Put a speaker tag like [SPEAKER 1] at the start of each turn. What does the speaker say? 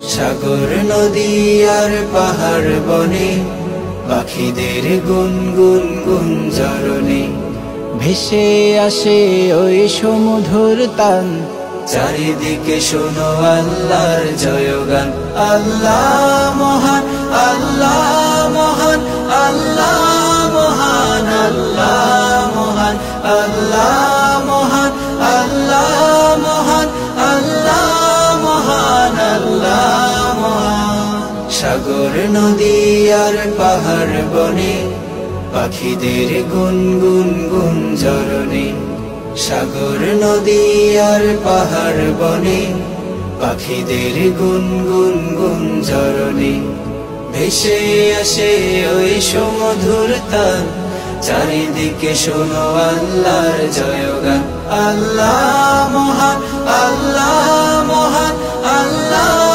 [SPEAKER 1] সাগর নদী আর পাহাড় বনে পাখিদের গুনগুন গুঞ্জরণে ভেসে আসে ওই সমুধুর তান। চারিদিকে শোনো আল্লাহর জয়গান। আল্লাহ মহান, আল্লাহ মহান, আল্লাহ মহান, আল্লাহ মহান, আল্লাহ মহান, আল্লাহ মহান, আল্লাহ মহান, আল্লাহ মহান। সাগর নদী আর পাহাড় বনে পাখিদের গুনগুন গুঞ্জরণে সাগর নদী আর পাহাড় বনে পাখিদের গুনগুন গুঞ্জরণে ভেসে আসে ওই সমুধুর তান। চারিদিকে শোনো আল্লাহর জয়গান। আল্লাহ মহান, আল্লাহ মহান, আল্লাহ